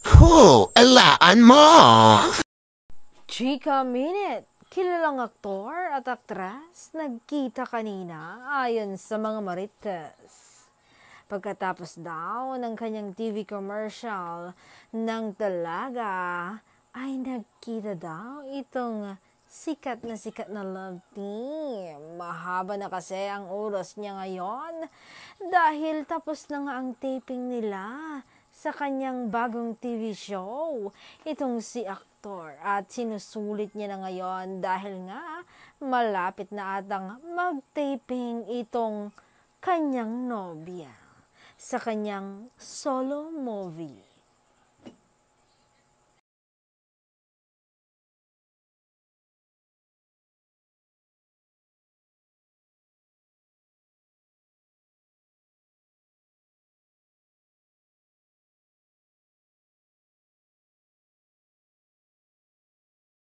Alaan mo! Chika Minute! Kilalang aktor at aktres nagkita kanina ayon sa mga marites. Pagkatapos daw ng kanyang TV commercial ng Dalaga, ay nagkita daw itong sikat na love team. Mahaba na kasi ang oras niya ngayon dahil tapos na nga ang taping nila sa kanyang bagong TV show. Itong si aktor at sinusulit niya na ngayon dahil nga malapit na atang mag-taping itong kanyang nobya sa kanyang solo movie.